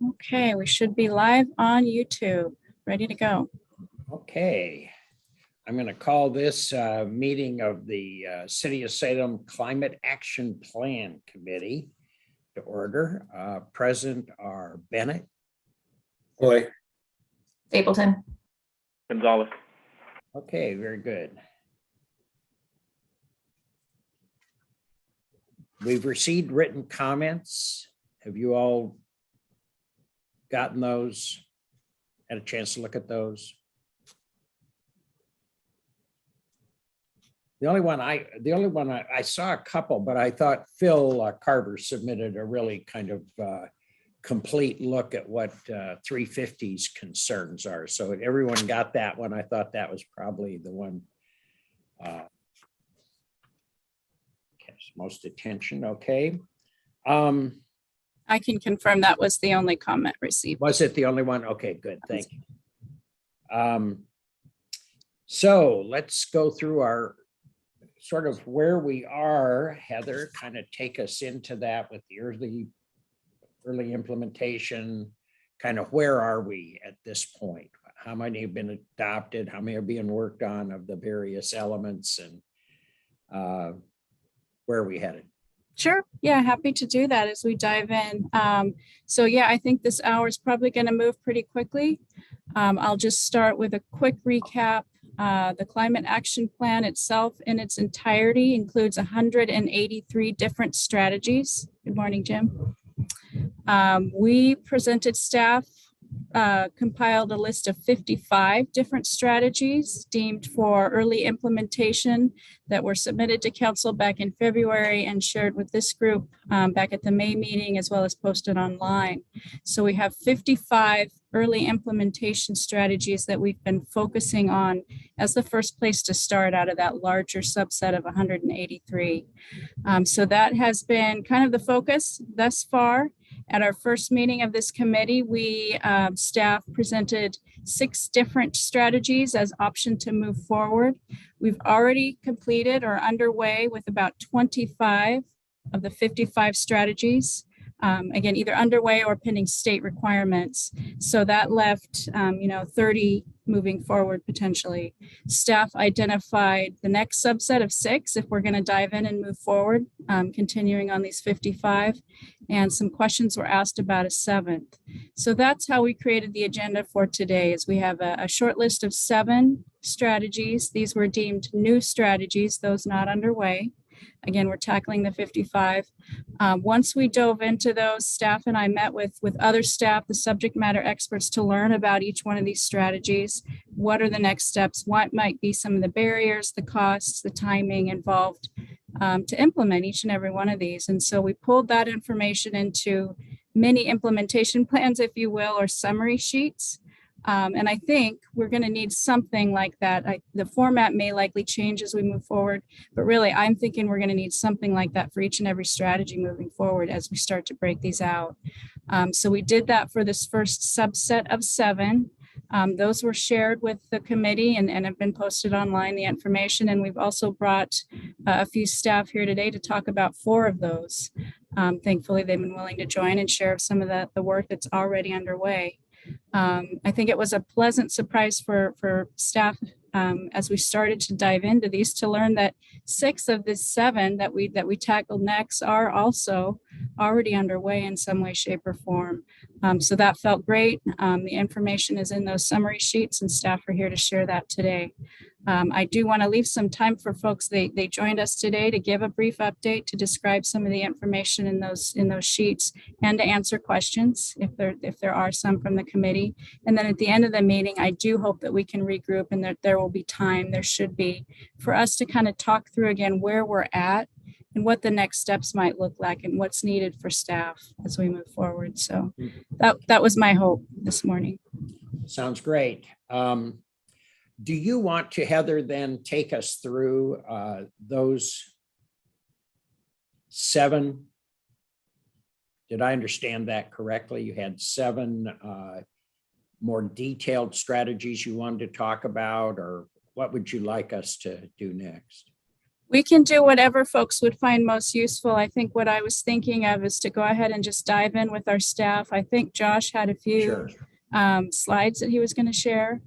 Okay, we should be live on YouTube, ready to go. Okay, I'm going to call this meeting of the City of Salem Climate Action Plan Committee to order. Present are Bennett. Boy. Stapleton. Gonzalez. Okay, very good. We've received written comments. Have you all gotten those? Had a chance to look at those? The only one I saw a couple, but I thought Phil Carver submitted a really kind of complete look at what 350's concerns are. So everyone got that one. I thought that was probably the one catch most attention. Okay. I can confirm that was the only comment received. Was it the only one? Okay, good. Thank you. So let's go through our sort of where we are. Heather, kind of take us into that with the early implementation. Kind of where are we at this point? How many have been adopted? How many are being worked on of the various elements, and where are we headed? Sure. Yeah, happy to do that as we dive in. So yeah, I think this hour is probably going to move pretty quickly. I'll just start with a quick recap. The Climate Action Plan itself in its entirety includes 183 different strategies. Good morning, Jim. We presented staff compiled a list of 55 different strategies deemed for early implementation that were submitted to council back in February and shared with this group back at the May meeting, as well as posted online. So we have 55 early implementation strategies that we've been focusing on as the first place to start out of that larger subset of 183. So that has been kind of the focus thus far. At our first meeting of this committee, we staff presented 6 different strategies as option to move forward. We've already completed or underway with about 25 of the 55 strategies. Again, either underway or pending state requirements. So that left, 30 moving forward potentially. Staff identified the next subset of 6 if we're going to dive in and move forward, continuing on these 55. And some questions were asked about a 7th. So that's how we created the agenda for today. Is we have a short list of 7 strategies. These were deemed new strategies, those not underway. Again, we're tackling the 55. Once we dove into those, staff and I met with other staff, the subject matter experts, to learn about each one of these strategies. What are the next steps? What might be some of the barriers, the costs, the timing involved to implement each and every one of these? And so we pulled that information into mini implementation plans, if you will, or summary sheets. And I think we're going to need something like that. The format may likely change as we move forward, but really I'm thinking we're going to need something like that for each and every strategy moving forward as we start to break these out. So we did that for this first subset of 7. Those were shared with the committee and have been posted online, the information. And we've also brought a few staff here today to talk about 4 of those. Thankfully, they've been willing to join and share some of the work that's already underway. I think it was a pleasant surprise for staff as we started to dive into these to learn that 6 of the 7 that we tackled next are also already underway in some way, shape, or form. So that felt great. The information is in those summary sheets, and staff are here to share that today. I do want to leave some time for folks. They joined us today to give a brief update, to describe some of the information in those sheets, and to answer questions if there are some from the committee. And then at the end of the meeting, I do hope that we can regroup and that there will be time, there should be, for us to kind of talk through again where we're at and what the next steps might look like and what's needed for staff as we move forward. So that was my hope this morning. Sounds great. Do you want to, Heather, then take us through those 7? Did I understand that correctly? You had 7 more detailed strategies you wanted to talk about, or what would you like us to do next? We can do whatever folks would find most useful. I think what I was thinking of is to go ahead and just dive in with our staff. I think Josh had a few Sure. slides that he was going to share.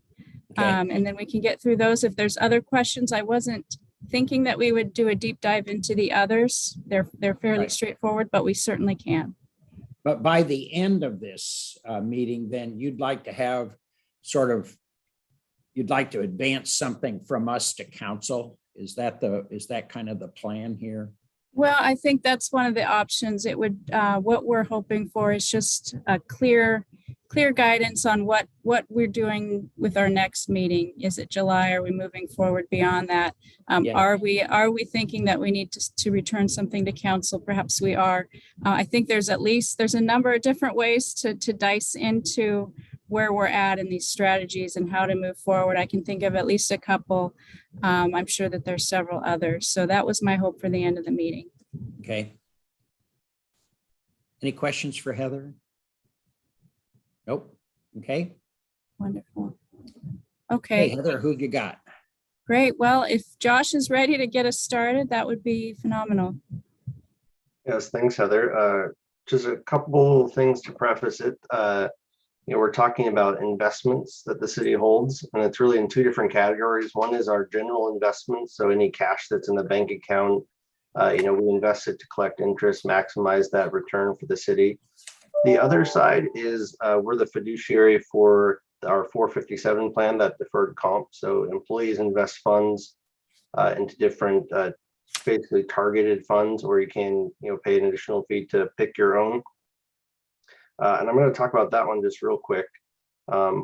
Okay. And then we can get through those. If there's other questions, I wasn't thinking that we would do a deep dive into the others. They're fairly Right. straightforward, but we certainly can. But by the end of this meeting, then you'd like to have you'd like to advance something from us to council? Is that kind of the plan here? Well, I think that's one of the options. It would, what we're hoping for is just a clear guidance on what we're doing with our next meeting. Is it July? Are we moving forward beyond that? Yeah. Are we thinking that we need to return something to council? Perhaps we are. I think there's a number of different ways to dice into where we're at in these strategies and how to move forward. I can think of at least a couple. I'm sure that there's several others. So that was my hope for the end of the meeting. Okay. Any questions for Heather? Nope. Okay. Wonderful. Hey, Okay, Heather, who you got? great. Well, if Josh is ready to get us started, that would be phenomenal. Yes, thanks, Heather. Just a couple things to preface it. We're talking about investments that the city holds, and it's really in two different categories. One is our general investments, so any cash that's in the bank account, we invest it to collect interest, maximize that return for the city. The other side is we're the fiduciary for our 457 plan, that deferred comp. So employees invest funds into different basically targeted funds, or you can pay an additional fee to pick your own. And I'm going to talk about that one just real quick.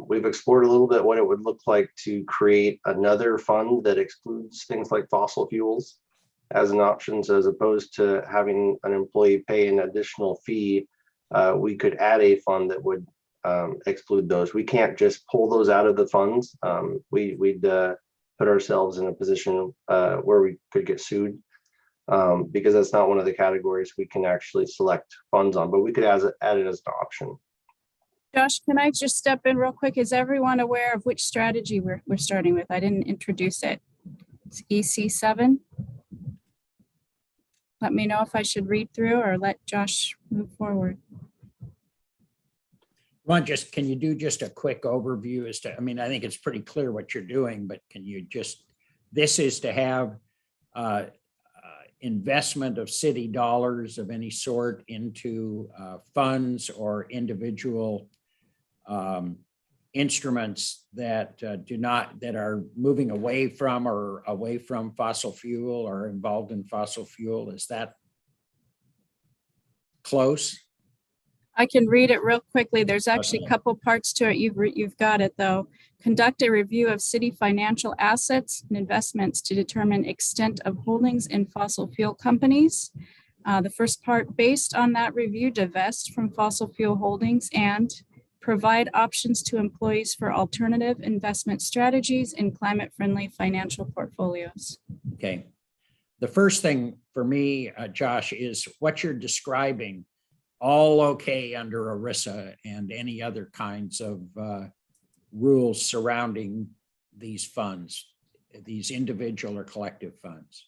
We've explored a little bit what it would look like to create another fund that excludes things like fossil fuels as an option. So as opposed to having an employee pay an additional fee, we could add a fund that would exclude those. We can't just pull those out of the funds. We'd put ourselves in a position where we could get sued. Because that's not one of the categories we can actually select funds on, but we could add it as an option. Josh, can I just step in real quick? Is everyone aware of which strategy we're starting with? I didn't introduce it. It's EC7. Let me know if I should read through or let Josh move forward. Can you do just a quick overview as to, I think it's pretty clear what you're doing, but can you this is to have investment of city dollars of any sort into funds or individual instruments that are moving away from fossil fuel or involved in fossil fuel. Is that close? I can read it real quickly. There's actually a couple parts to it. You've got it though. Conduct a review of city financial assets and investments to determine extent of holdings in fossil fuel companies. The first part, based on that review, divest from fossil fuel holdings and provide options to employees for alternative investment strategies in climate-friendly financial portfolios. Okay. The first thing for me, Josh, is what you're describing, all okay under ERISA and any other kinds of rules surrounding these funds, these individual or collective funds.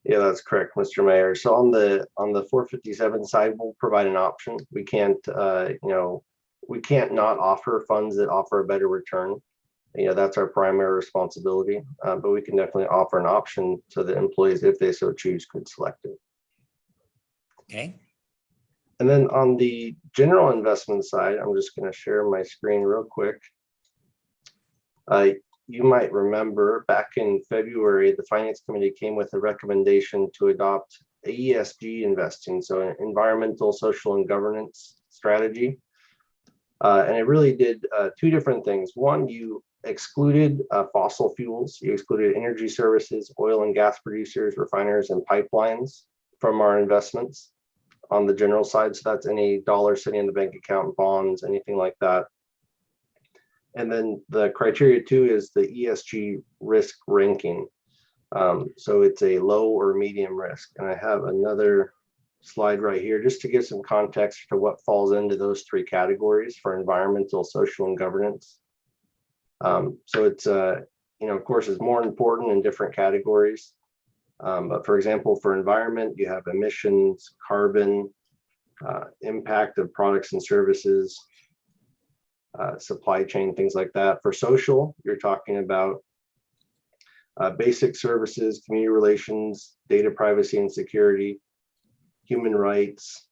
Yeah, that's correct, Mr. Mayor. So on the 457 side, we'll provide an option. We can't not offer funds that offer a better return. That's our primary responsibility, but we can definitely offer an option so that employees, if they so choose, could select it. Okay. And then on the general investment side, I'm just going to share my screen real quick. You might remember back in February, the Finance Committee came with a recommendation to adopt ESG investing, so an environmental, social, and governance strategy. And it really did two different things. One, you excluded fossil fuels. You excluded energy services, oil and gas producers, refiners, and pipelines from our investments on the general side. So that's any dollar sitting in the bank account, bonds, anything like that. And then the criteria two is the ESG risk ranking. So it's a low or medium risk. And I have another slide right here just to give some context to what falls into those three categories for environmental, social, and governance. So it's, of course, it's more important in different categories. But for example, for environment, you have emissions, carbon, impact of products and services, supply chain, things like that. For social, you're talking about basic services, community relations, data privacy and security, human rights,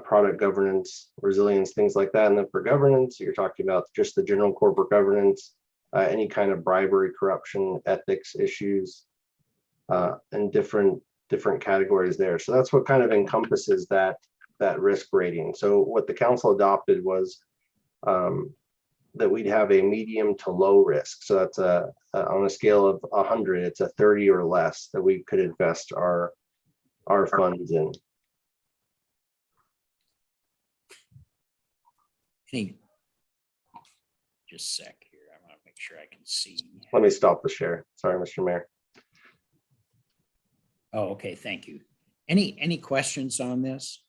product governance, resilience, things like that. And then for governance, you're talking about just the general corporate governance, any kind of bribery, corruption, ethics issues, and different categories there. So that's what kind of encompasses that risk rating. So what the council adopted was that we'd have a medium to low risk. So that's on a scale of 100, it's a 30 or less that we could invest our funds in. Just a sec here. I want to make sure I can see. Let me stop the share. Sorry, Mr. Mayor. Oh, okay. Thank you. Any questions on this?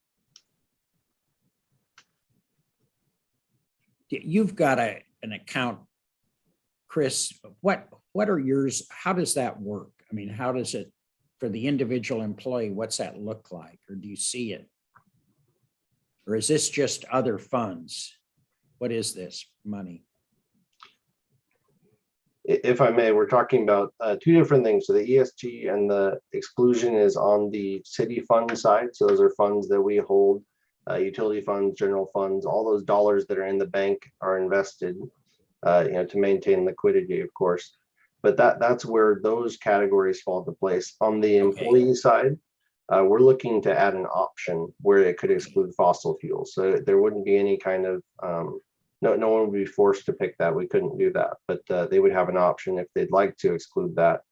You've got an account, Chris. What are yours? How does that work? I mean, how does it for the individual employee? What's that look like? Or do you see it? Or is this just other funds? What is this money? If I may, we're talking about two different things. So the ESG and the exclusion is on the city fund side. So those are funds that we hold, utility funds, general funds, all those dollars that are in the bank are invested, to maintain liquidity, of course. But that's where those categories fall into place. On the employee side, we're looking to add an option where it could exclude fossil fuels. So there wouldn't be any kind of no one would be forced to pick that. We couldn't do that, but they would have an option if they'd like to exclude that.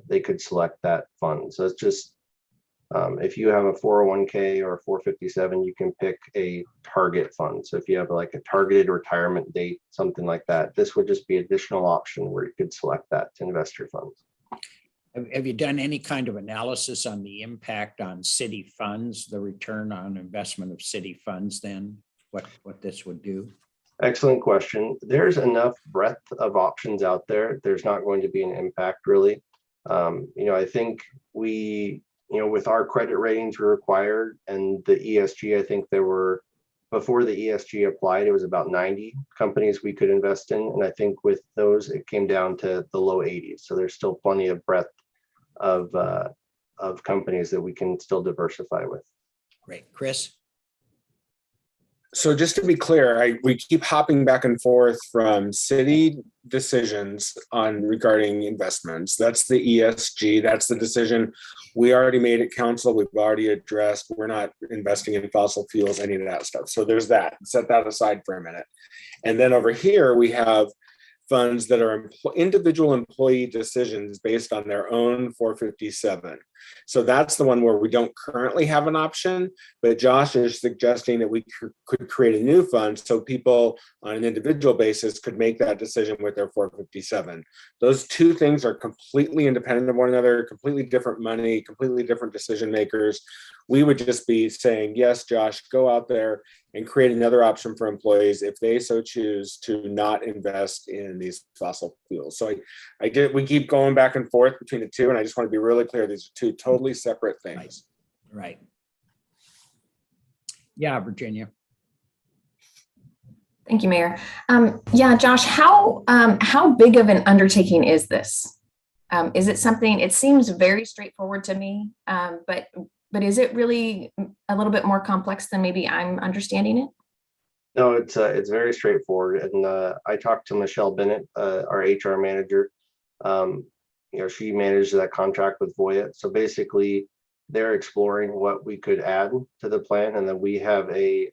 They could select that fund. So it's just if you have a 401k or a 457, you can pick a target fund. So if you have like a targeted retirement date, something like that, this would just be additional option where you could select that to invest your funds. Have you done any kind of analysis on the impact on city funds, the return on investment of city funds then, what this would do? Excellent question. There's enough breadth of options out there. There's not going to be an impact really. I think we, with our credit ratings were required and the ESG, I think there were, before the ESG applied, it was about 90 companies we could invest in. And I think with those, it came down to the low 80s. So there's still plenty of breadth of companies that we can still diversify with. Great. Chris? So just to be clear, we keep hopping back and forth from city decisions on regarding investments. That's the ESG. That's the decision we already made at council. We've already addressed. We're not investing in fossil fuels, any of that stuff. So there's that. Set that aside for a minute. And then over here, we have funds that are individual employee decisions based on their own 457. So that's the one where we don't currently have an option, but Josh is suggesting that we could create a new fund so people on an individual basis could make that decision with their 457. Those two things are completely independent of one another, completely different money, completely different decision makers. We would just be saying, yes, Josh, go out there and create another option for employees if they so choose to not invest in these fossil fuels. So we keep going back and forth between the two, and I just want to be really clear, these are two totally separate things. Right. Yeah, Virginia. Thank you, Mayor. Yeah, Josh, how big of an undertaking is this? Is it something, it seems very straightforward to me, but is it really a little bit more complex than maybe I'm understanding it? No, it's very straightforward. And I talked to Michelle Bennett, our HR manager. She managed that contract with Voya. So basically, they're exploring what we could add to the plan. And then we have a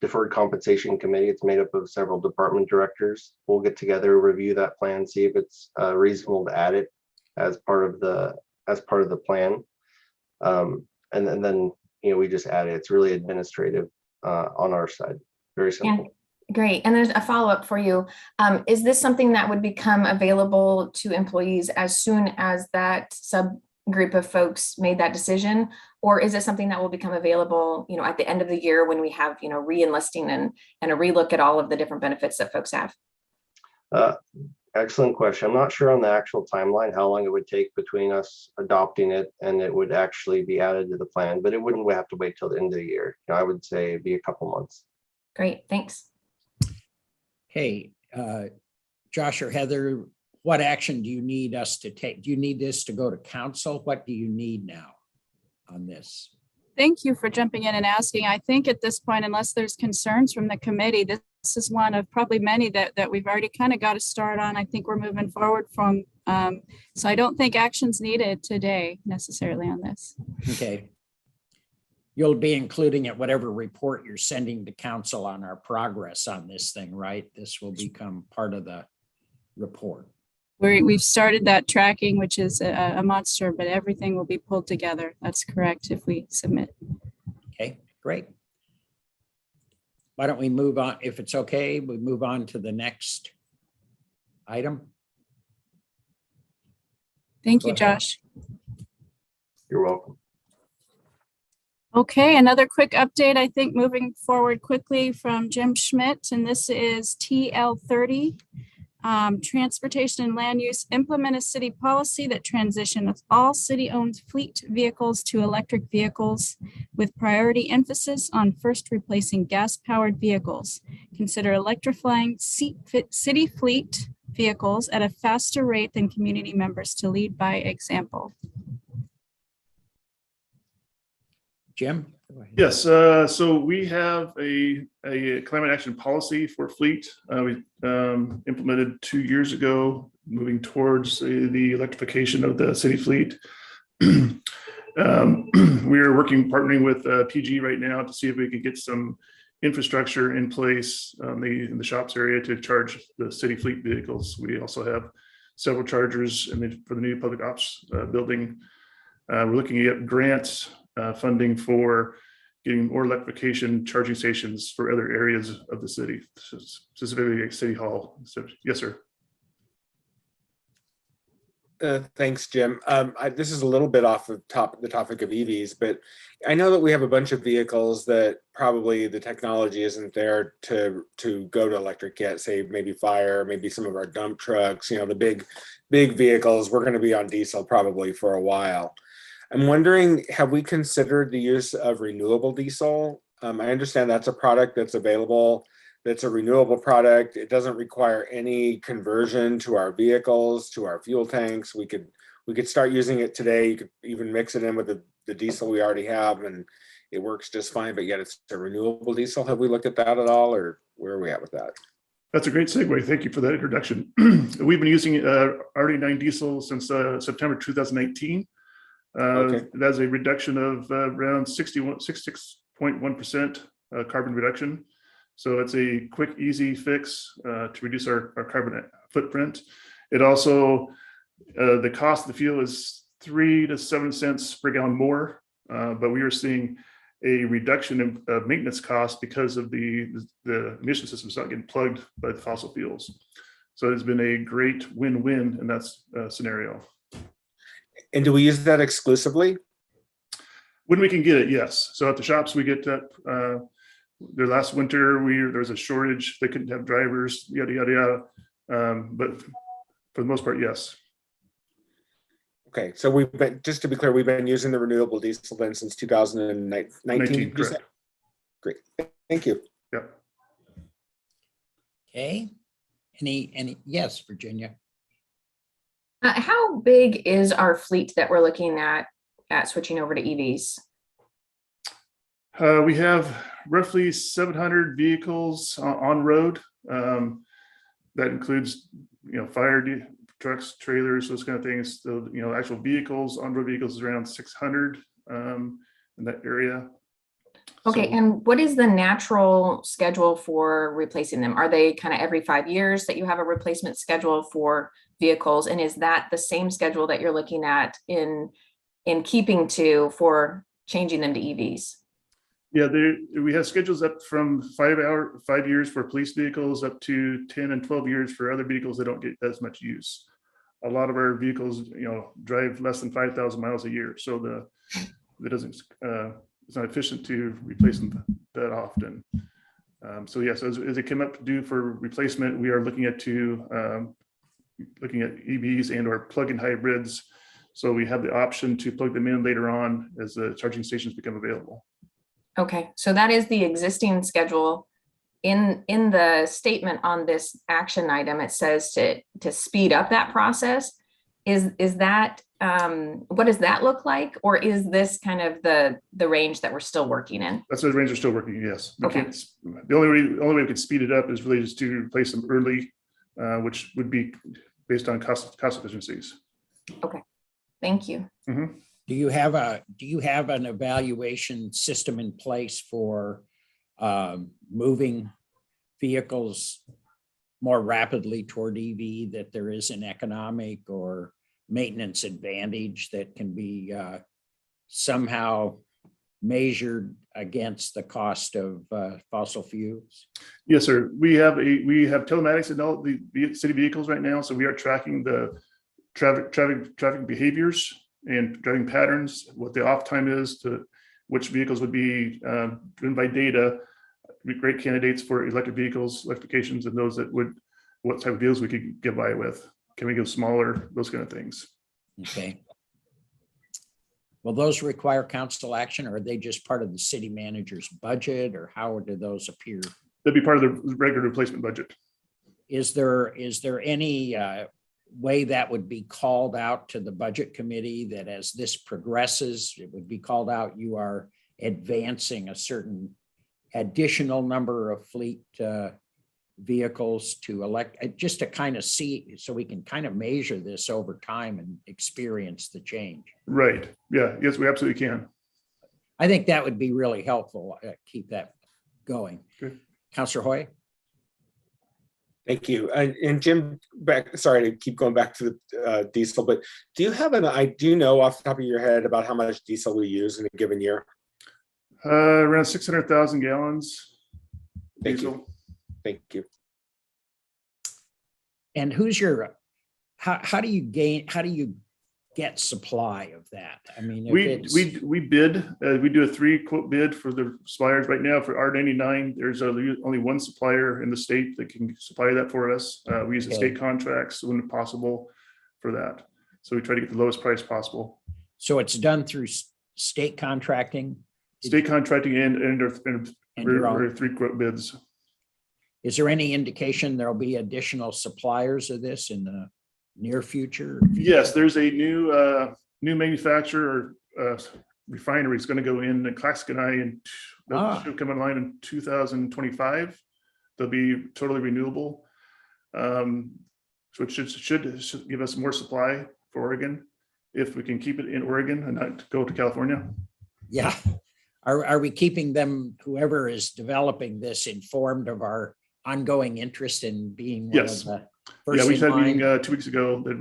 deferred compensation committee. It's made up of several department directors. We'll get together, review that plan, see if it's reasonable to add it as part of the plan. And then we just add it. It's really administrative on our side. Very simple. Great. And there's a follow-up for you. Is this something that would become available to employees as soon as that subgroup of folks made that decision? Or is it something that will become available, at the end of the year when we have, re-enlisting and a relook at all of the different benefits that folks have? Excellent question. I'm not sure on the actual timeline, how long it would take between us adopting it and it would actually be added to the plan, but it wouldn't have to wait till the end of the year. I would say it'd be a couple months. Great, thanks. Hey, Josh or Heather, what action do you need us to take? Do you need this to go to council? What do you need now on this? Thank you for jumping in and asking. I think at this point, unless there's concerns from the committee, this is one of probably many that we've already kind of got to start on. I think we're moving forward from, so I don't think action's needed today necessarily on this. Okay. You'll be including it, whatever report you're sending to council on our progress on this thing, right? This will become part of the report. We've started that tracking, which is a monster, but everything will be pulled together. That's correct if we submit. Okay, great. Why don't we move on? If it's okay, we move on to the next item. Thank Go you, ahead. Josh. You're welcome. Okay, another quick update, I think, moving forward quickly from Jim Schmidt, and this is TL30. Transportation and land use, implement a city policy that transitions all city-owned fleet vehicles to electric vehicles with priority emphasis on first replacing gas-powered vehicles. Consider electrifying city fleet vehicles at a faster rate than community members to lead by example. Jim? Go ahead. Yes, so we have a climate action policy for fleet. We implemented 2 years ago, moving towards the electrification of the city fleet. We are partnering with PG right now to see if we could get some infrastructure in place in the shops area to charge the city fleet vehicles. We also have several chargers for the new public ops building. We're looking at grants funding for getting more electrification charging stations for other areas of the city, specifically at City Hall. So, yes, sir. Thanks, Jim. This is a little bit off the topic of EVs, but I know that we have a bunch of vehicles that probably the technology isn't there to go to electric yet, say maybe fire, maybe some of our dump trucks, the big vehicles, we're going to be on diesel probably for a while. I'm wondering, have we considered the use of renewable diesel? I understand that's a product that's available, that's a renewable product. It doesn't require any conversion to our vehicles, to our fuel tanks. We could start using it today. You could even mix it in with the diesel we already have, and it works just fine, but yet it's a renewable diesel. Have we looked at that at all, or where are we at with that? That's a great segue. Thank you for that introduction. We've been using RD9 diesel since September 2019. Okay. That's a reduction of around 66.1% carbon reduction. So it's a quick, easy fix to reduce our carbon footprint. It also, the cost of the fuel is 3 to 7 cents per gallon more, but we are seeing a reduction in maintenance costs because of the emission systems not getting plugged by the fossil fuels. So it's been a great win-win in that scenario. And do we use that exclusively? When we can get it, yes. So at the shops, we get that. Their last winter, there was a shortage. They couldn't have drivers, yada, yada, yada. But for the most part, yes. Okay, so just to be clear, we've been using the renewable diesel then since 2019. Correct. Great, thank you. Yeah. Okay. Any, yes, Virginia. How big is our fleet that we're looking at switching over to EVs? We have roughly 700 vehicles on road. That includes, fire trucks, trailers, those kind of things. So, actual vehicles, on-road vehicles is around 600 in that area. Okay, So, and what is the natural schedule for replacing them? Are they kind of every 5 years that you have a replacement schedule for vehicles? And is that the same schedule that you're looking at in keeping to for changing them to EVs? yeah, we have schedules up from 5 years for police vehicles up to 10 and 12 years for other vehicles that don't get as much use. A lot of our vehicles, drive less than 5,000 miles a year. So it's not efficient to replace them that often. So yes, as it came up due for replacement, we are looking at looking at EVs and or plug-in hybrids. So we have the option to plug them in later on as the charging stations become available. Okay, so that is the existing schedule. In the statement on this action item, it says to speed up that process. Is that what does that look like, or is this kind of the range that we're still working in? That's the range we're still working. Yes. Okay. The only way we can speed it up is really just to replace them early, which would be based on cost efficiencies. Okay, thank you. Mm-hmm. Do you have an evaluation system in place for moving vehicles more rapidly toward EV, that there is an economic or maintenance advantage that can be somehow measured against the cost of fossil fuels? Yes, sir. We have telematics in all the city vehicles right now, so we are tracking the traffic behaviors and driving patterns, what the off time is, to which vehicles would be driven by data. Great candidates for electric vehicles, electrifications, and those that would, what type of vehicles we could get by with. Can we go smaller? Those kind of things. Okay. Will those require council action, or are they just part of the city manager's budget, or how do those appear? That'd be part of the regular replacement budget. Is there any way that would be called out to the budget committee, that as this progresses, it would be called out, you are advancing a certain additional number of fleet vehicles to elect, just to kind of see, so we can kind of measure this over time and experience the change? Right. Yeah. Yes, we absolutely can. I think that would be really helpful. Keep that going. Good. Councilor Hoy? Thank you. And Jim, sorry to keep going back to the diesel, but do you know off the top of your head about how much diesel we use in a given year? Around 600,000 gallons. Thank diesel. you. Thank you. And how do you get supply of that? I mean, if we bid, we do a 3-quote bid for the suppliers right now. For R99, there's only one supplier in the state that can supply that for us. We use the state contracts when possible for that. So we try to get the lowest price possible. So it's done through state contracting? State contracting and our 3-quote bids. Is there any indication there'll be additional suppliers of this in the near future? Yes, there's a new manufacturer refinery is going to go in Claxonite, and should come online in 2025. They'll be totally renewable, so it should give us more supply for Oregon if we can keep it in Oregon and not go to California. Yeah. Are we keeping them, whoever is developing this, informed of our ongoing interest in being one Yes. of the first? Yeah, we had a in meeting line? 2 weeks ago that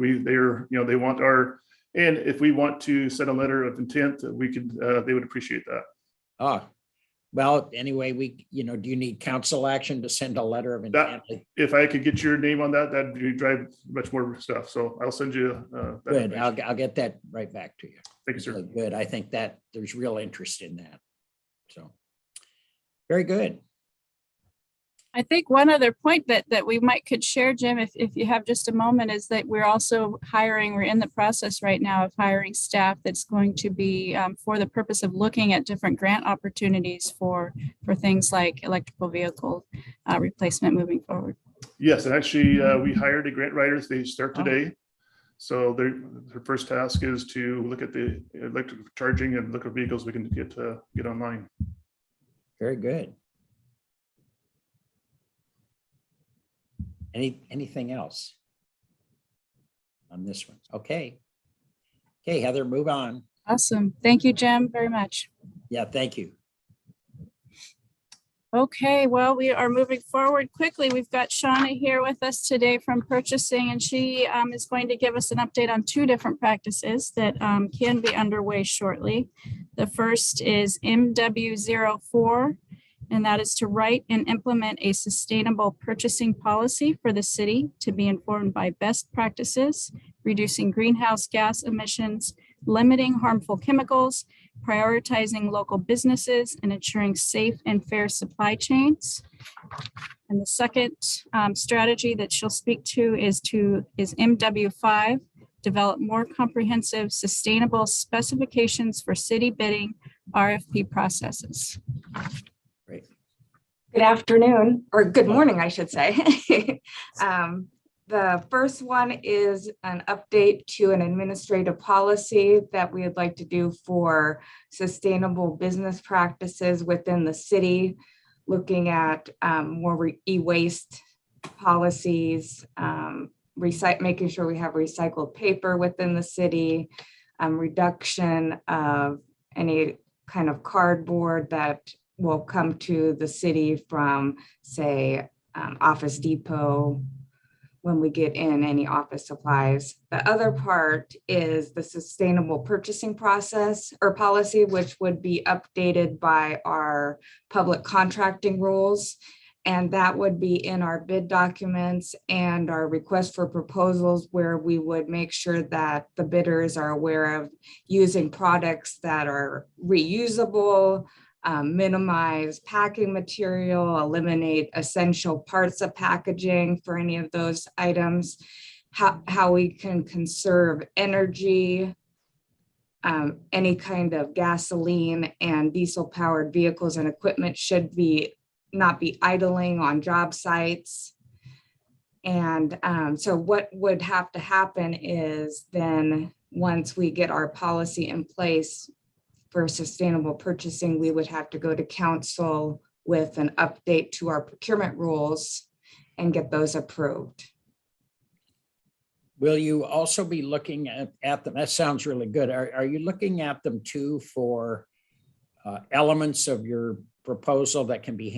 they want our, and if we want to send a letter of intent, we could, they would appreciate that. Oh, well, anyway, do you need council action to send a letter of intent? If I could get your name on that, that'd drive much more stuff. So I'll send you. That Good, information. I'll get that right back to you. Thank you, sir. Good, I think that there's real interest in that. So, very good. I think one other point that we could share, Jim, if you have just a moment, is that we're in the process right now of hiring staff that's going to be for the purpose of looking at different grant opportunities for things like electrical vehicle replacement moving forward. Yes, and actually, we hired a grant writer. They start today. So their first task is to look at the electric charging and look at vehicles we can get online. Very good. Anything else on this one? Okay, Heather, move on. Awesome. Thank you, Jim, very much. Yeah, thank you. Okay, well, we are moving forward quickly. We've got Shauna here with us today from purchasing, and she is going to give us an update on 2 different practices that can be underway shortly. The first is MW04, and that is to write and implement a sustainable purchasing policy for the city to be informed by best practices, reducing greenhouse gas emissions, limiting harmful chemicals, prioritizing local businesses and ensuring safe and fair supply chains. And the second strategy that she'll speak to is MW5, develop more comprehensive, sustainable specifications for city bidding RFP processes. Great. Good afternoon, or good morning, I should say. The first one is an update to an administrative policy that we would like to do for sustainable business practices within the city, looking at more e-waste policies, making sure we have recycled paper within the city, reduction of any kind of cardboard that will come to the city from, say, Office Depot when we get in any office supplies. The other part is the sustainable purchasing process or policy, which would be updated by our public contracting rules. And that would be in our bid documents and our request for proposals, where we would make sure that the bidders are aware of using products that are reusable, minimize packing material, eliminate essential parts of packaging for any of those items, how we can conserve energy, any kind of gasoline and diesel powered vehicles and equipment should not be idling on job sites. And so what would have to happen is then once we get our policy in place for sustainable purchasing, we would have to go to council with an update to our procurement rules and get those approved. Will you also be looking at them? That sounds really good. Are you looking at them too for elements of your proposal that can be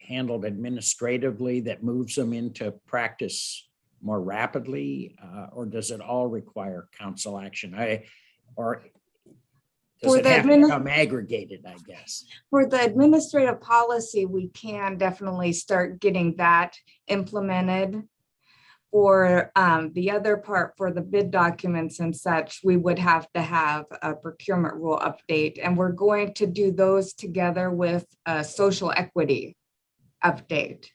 handled administratively that moves them into practice more rapidly? Or does it all require council action? Does it have to become aggregated, I guess? For the administrative policy, we can definitely start getting that implemented. For the other part, for the bid documents and such, we would have to have a procurement rule update. And we're going to do those together with a social equity update.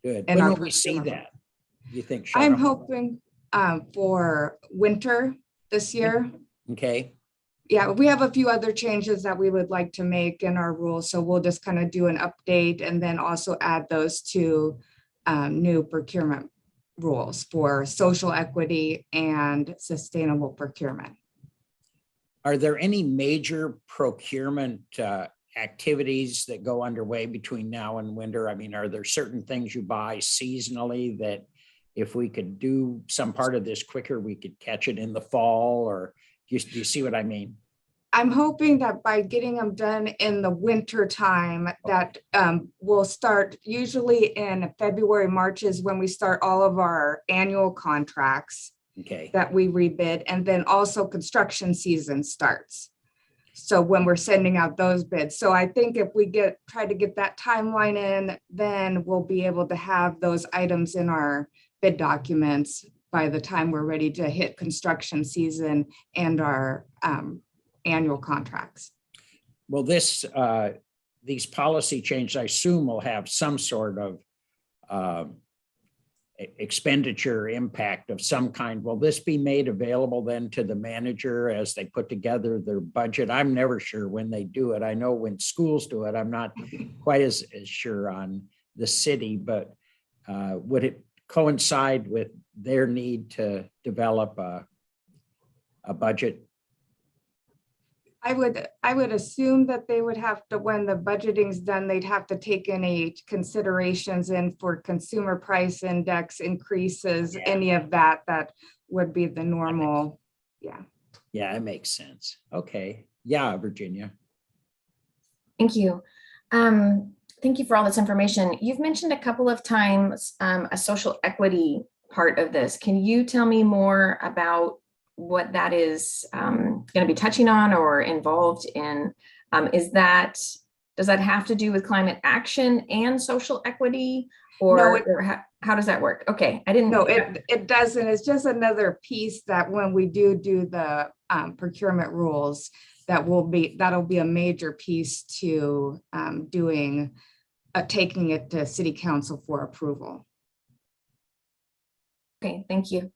Good. When will we see that, you think, Cheryl? I'm hoping for winter this year. Okay. Yeah, we have a few other changes that we would like to make in our rules. So we'll just kind of do an update and then also add those to new procurement rules for social equity and sustainable procurement. Are there any major procurement activities that go underway between now and winter? I mean, are there certain things you buy seasonally that if we could do some part of this quicker, we could catch it in the fall? Or do you see what I mean? I'm hoping that by getting them done in the winter time, that we'll start usually in February, March is when we start all of our annual contracts that we rebid. And then also construction season starts. So when we're sending out those bids. So I think if we try to get that timeline in, then we'll be able to have those items in our bid documents by the time we're ready to hit construction season and our annual contracts. Well, these policy changes, I assume, will have some sort of expenditure impact of some kind. Will this be made available then to the manager as they put together their budget? I'm never sure when they do it. I know when schools do it, I'm not quite as sure on the city, but would it coincide with their need to develop a budget? I would assume that they would have to, when the budgeting's done, they'd have to take any considerations in for consumer price index increases, any of that would be the normal. Yeah. Yeah, it makes sense. Okay. Yeah, Virginia. Thank you. Thank you for all this information. You've mentioned a couple of times a social equity part of this. Can you tell me more about what that is going to be touching on or involved in? Does that have to do with climate action and social equity, or how does that work? Okay, I didn't know. It doesn't. It's just another piece that when we do the procurement rules, that'll be a major piece to taking it to city council for approval. Okay, thank you.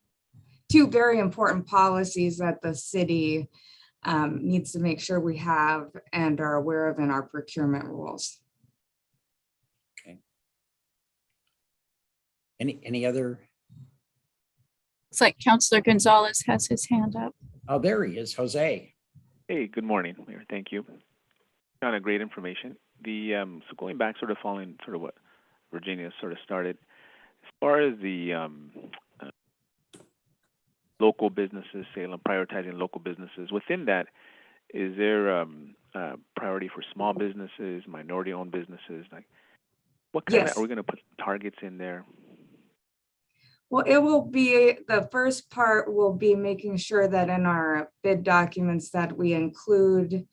Two very important policies that the city needs to make sure we have and are aware of in our procurement rules. Any other? It's like Counselor Gonzalez has his hand up. Oh, there he is, Jose. Hey, good morning, Mayor. Thank you. Kind of great information. So going back, sort of following sort of what Virginia sort of started, as far as the local businesses, Salem prioritizing local businesses, within that, is there a priority for small businesses, minority-owned businesses? Like, what kind Yes. of, are we going to put targets in there? Well, it will be, the first part will be making sure that in our bid documents that we include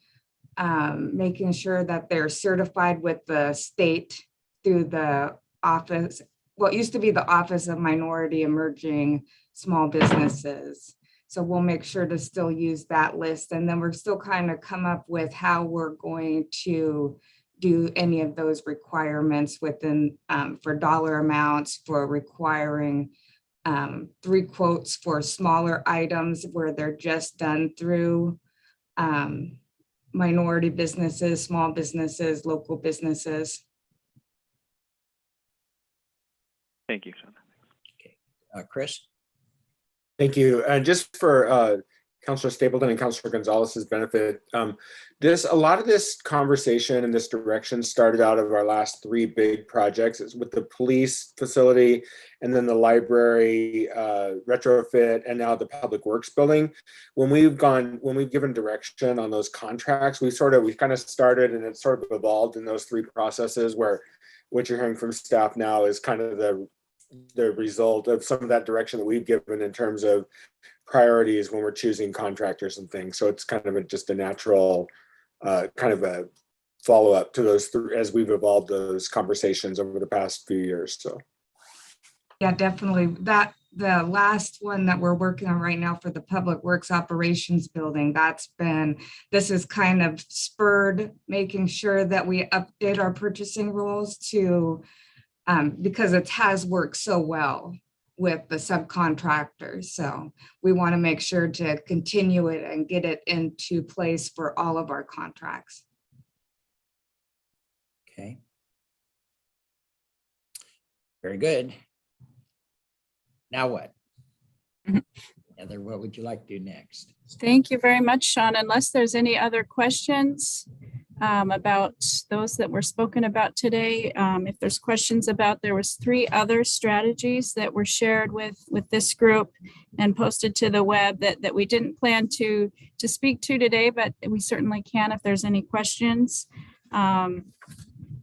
making sure that they're certified with the state through the office, what used to be the Office of Minority Emerging Small Businesses. So we'll make sure to still use that list. And then we're still kind of come up with how we're going to do any of those requirements within for dollar amounts, for requiring 3 quotes for smaller items where they're just done through minority businesses, small businesses, local businesses. Thank you, Sean. Okay, Chris? Thank you. And just for Councilor Stapleton and Councilor Gonzalez's benefit, a lot of this conversation and this direction started out of our last 3 big projects. It's with the police facility, and then the library retrofit, and now the public works building. When we've given direction on those contracts, we kind of started, and it sort of evolved in those 3 processes, where what you're hearing from staff now is kind of the result of some of that direction that we've given in terms of priorities when we're choosing contractors and things. So it's kind of just a natural kind of a follow-up to those as we've evolved those conversations over the past few years. So Yeah, definitely. The last one that we're working on right now for the Public Works Operations Building, this is kind of spurred making sure that we update our purchasing rules to because it has worked so well with the subcontractors. So we want to make sure to continue it and get it into place for all of our contracts. Okay. Very good. Now what? Heather, what would you like to do next? Thank you very much, Sean. Unless there's any other questions about those that were spoken about today. If there's questions about, there was 3 other strategies that were shared with this group and posted to the web that we didn't plan to speak to today, but we certainly can if there's any questions.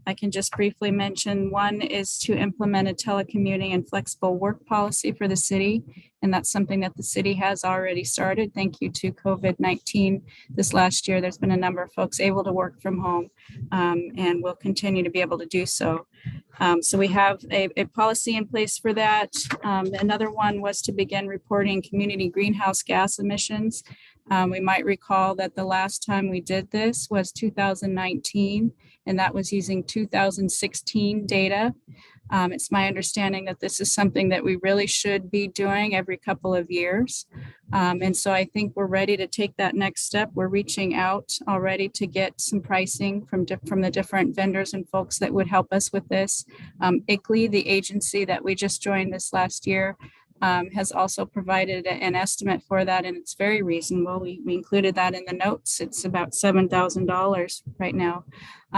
I can just briefly mention, one is to implement a telecommuting and flexible work policy for the city. And that's something that the city has already started. Thank you to COVID-19. This last year, there's been a number of folks able to work from home and will continue to be able to do so. So we have a policy in place for that. Another one was to begin reporting community greenhouse gas emissions. We might recall that the last time we did this was 2019, and that was using 2016 data. It's my understanding that this is something that we really should be doing every couple of years. And so I think we're ready to take that next step. We're reaching out already to get some pricing from the different vendors and folks that would help us with this. ICLEI, the agency that we just joined this last year, has also provided an estimate for that, and it's very reasonable. We included that in the notes. It's about $7,000 right now.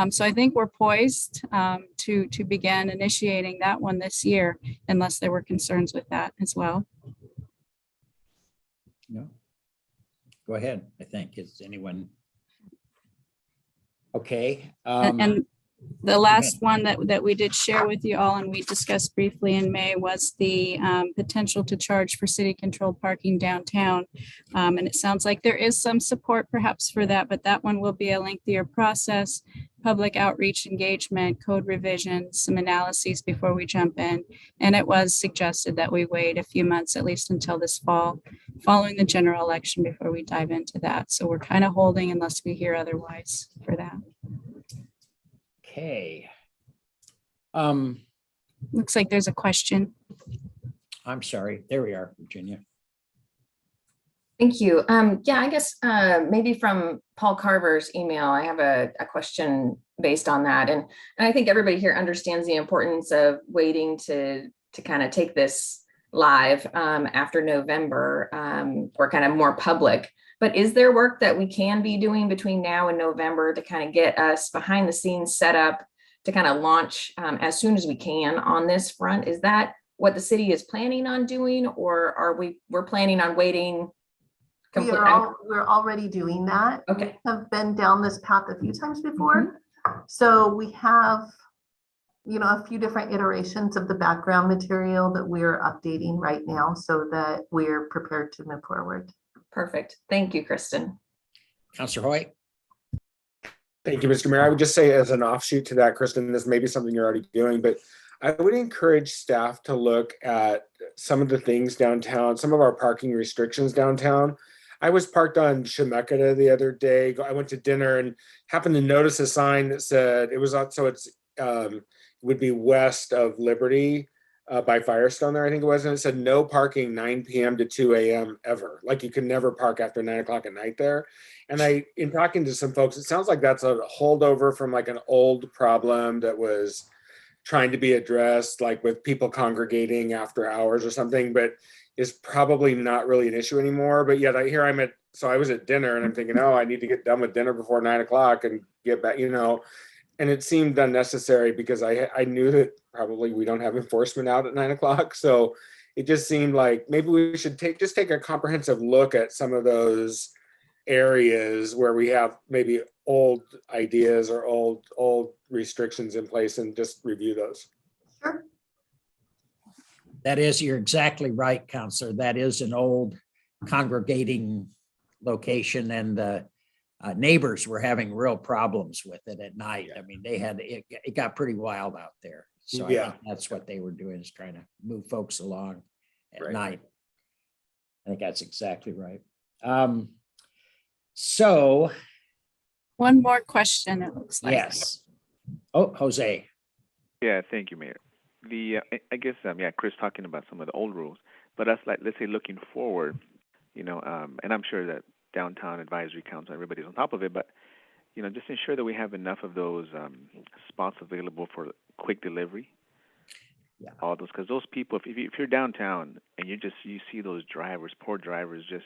So I think we're poised to begin initiating that one this year, unless there were concerns with that as well. No. Go ahead. I think, is anyone? Okay. And the last one that we did share with you all, and we discussed briefly in May, was the potential to charge for city controlled parking downtown. And it sounds like there is some support perhaps for that, but that one will be a lengthier process. public outreach engagement, code revisions, some analyses before we jump in. And it was suggested that we wait a few months, at least until this fall, following the general election before we dive into that. So we're kind of holding unless we hear otherwise for that. Okay. Looks like there's a question. I'm sorry. There we are, Virginia. Thank you. Yeah, I guess maybe from Paul Carver's email, I have a question based on that. And I think everybody here understands the importance of waiting to kind of take this live after November or kind of more public. But is there work that we can be doing between now and November to kind of get us behind the scenes set up to kind of launch as soon as we can on this front? Is that what the city is planning on doing, or we're planning on waiting? We're already doing that. Okay. We have been down this path a few times before. So we have, a few different iterations of the background material that we're updating right now so that we're prepared to move forward. Perfect. Thank you, Kristen. Councilor Hoy. Thank you, Mr. Mayor. I would just say as an offshoot to that, Kristen, this may be something you're already doing, but I would encourage staff to look at some of the things downtown, some of our parking restrictions downtown. I was parked on Chemeketa the other day. I went to dinner and happened to notice a sign that said it was so it's would be west of Liberty by Firestone there, I think it was, and it said no parking 9 p.m. to 2 a.m. ever. Like you can never park after 9 o'clock at night there. And in talking to some folks, it sounds like that's a holdover from like an old problem that was trying to be addressed, like with people congregating after hours or something, but is probably not really an issue anymore. But yet so I was at dinner and I'm thinking, oh, I need to get done with dinner before 9 o'clock and get back, and it seemed unnecessary because I knew that probably we don't have enforcement out at 9 o'clock. So it just seemed like maybe we should take a comprehensive look at some of those areas where we have maybe old ideas or old restrictions in place and just review those. Sure. You're exactly right, Counselor. That is an old congregating location, and the neighbors were having real problems with it at night. I mean, it got pretty wild out there. So I think that's what they were doing, is trying to move folks along at night. I think that's exactly right. So One more question, it looks like. yes. Oh, Jose. Yeah, thank you, Mayor. I guess, Chris talking about some of the old rules, but us, like, let's say looking forward, and I'm sure that downtown advisory council, everybody's on top of it, but, just ensure that we have enough of those spots available for quick delivery. Yeah. All those, because those people, if you're downtown and you see those poor drivers just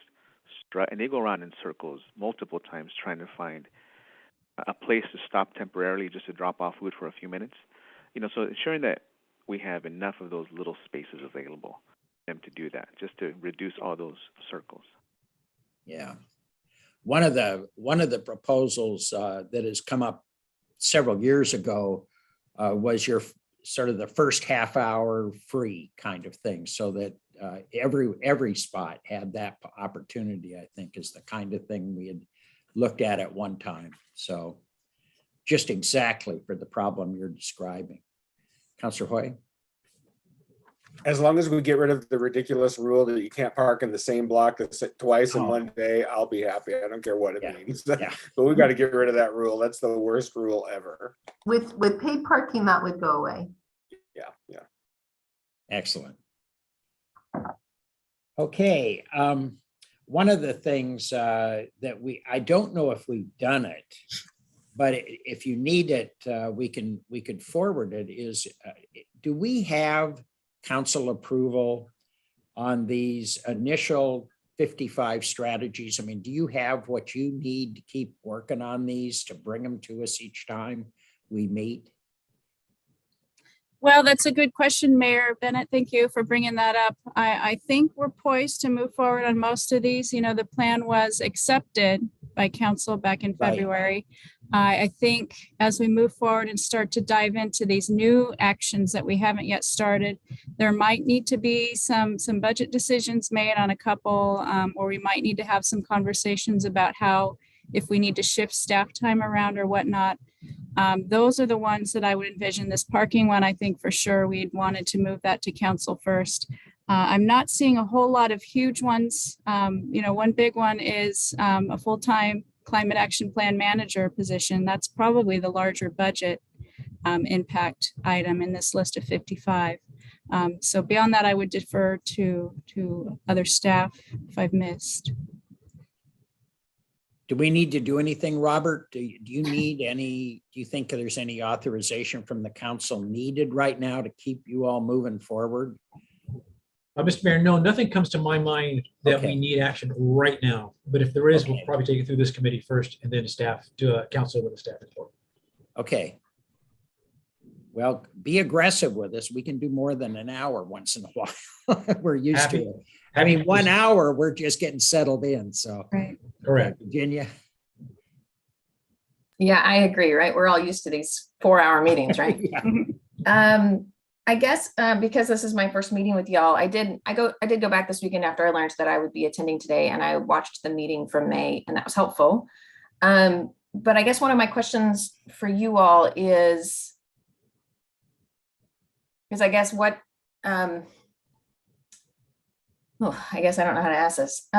strut, and they go around in circles multiple times trying to find a place to stop temporarily just to drop off food for a few minutes. So ensuring that we have enough of those little spaces available for them to do that, just to reduce all those circles. Yeah. One of the proposals that has come up several years ago was your sort of the first half hour free kind of thing, so that every spot had that opportunity, I think, is the kind of thing we had looked at one time. So just exactly for the problem you're describing. Councilor Hoy? As long as we get rid of the ridiculous rule that you can't park in the same block twice in one day, I'll be happy. I don't care what it means. Yeah. But we got to get rid of that rule. That's the worst rule ever. With paid parking, that would go away. Yeah. Excellent. Okay. One of the things that I don't know if we've done it, but if you need it, we could forward it, is do we have council approval on these initial 55 strategies? I mean, do you have what you need to keep working on these to bring them to us each time we meet? Well, that's a good question, Mayor Bennett. Thank you for bringing that up. I think we're poised to move forward on most of these. The plan was accepted by council back in February. I think as we move forward and start to dive into these new actions that we haven't yet started, there might need to be some budget decisions made on a couple, or we might need to have some conversations about how, if we need to shift staff time around or whatnot. Those are the ones that I would envision. This parking one, I think for sure we'd wanted to move that to council first. I'm not seeing a whole lot of huge ones. One big one is a full-time climate action plan manager position. That's probably the larger budget impact item in this list of 55. So beyond that, I would defer to other staff if I've missed. Do we need to do anything, Robert? Do you need any, do you think there's any authorization from the council needed right now to keep you all moving forward? Mr. Mayor, no, nothing comes to my mind that we Okay. need action right now. But if there is, we'll Okay. probably take it through this committee first and then to staff, to council with a staff report. Okay. Well, be aggressive with us. We can do more than an hour once in a while. We're used to it. I mean, 1 hour, we're just getting settled in, so. Right. Correct. Virginia? Yeah, I agree, right? We're all used to these 4-hour meetings, right? Yeah. I guess because this is my first meeting with y'all, I did go back this weekend after I learned that I would be attending today, and I watched the meeting from May, and that was helpful. But I guess one of my questions for you all is I guess what I guess I don't know how to ask this.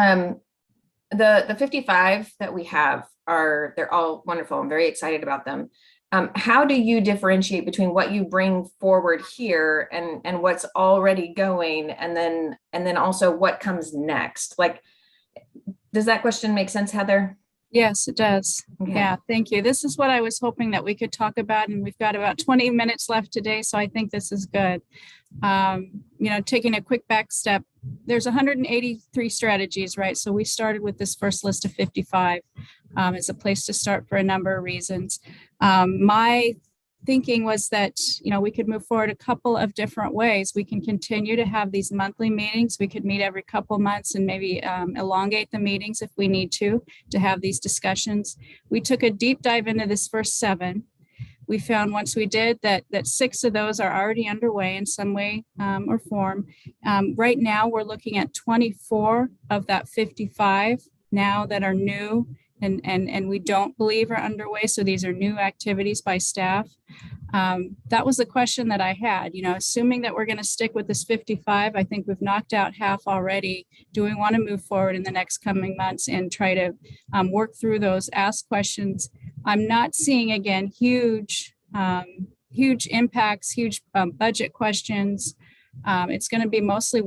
The 55 that we have they're all wonderful. I'm very excited about them. How do you differentiate between what you bring forward here and what's already going, and then also what comes next? Like, does that question make sense, Heather? Yes, it does. Okay. Yeah, thank you. This is what I was hoping that we could talk about, and we've got about 20 minutes left today, so I think this is good. Taking a quick back step, there's 183 strategies, right? So we started with this first list of 55 as a place to start for a number of reasons. My thinking was that, we could move forward a couple of different ways. We can continue to have these monthly meetings. We could meet every couple months and maybe elongate the meetings if we need to have these discussions. We took a deep dive into this first 7. We found once we did that 6 of those are already underway in some way or form. Right now, we're looking at 24 of that 55 now that are new and we don't believe are underway. So these are new activities by staff. That was the question that I had, assuming that we're going to stick with this 55, I think we've knocked out half already. Do we want to move forward in the next coming months and try to work through those, ask questions? I'm not seeing, again, huge impacts, huge budget questions. It's going to be mostly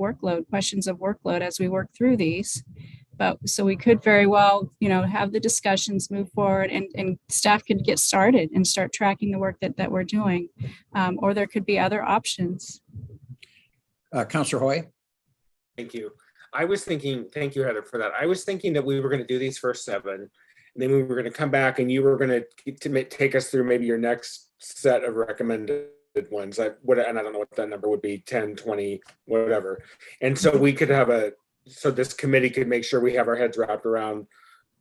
questions of workload as we work through these. But so we could very well, have the discussions move forward and staff could get started and start tracking the work that we're doing. Or there could be other options. Councilor Hoy? Thank you. I was thinking, thank you, Heather, for that. I was thinking that we were going to do these first 7, and then we were going to come back and you were going to take us through maybe your next set of recommended ones. And I don't know what that number would be, 10, 20, whatever. And so we could have so this committee could make sure we have our heads wrapped around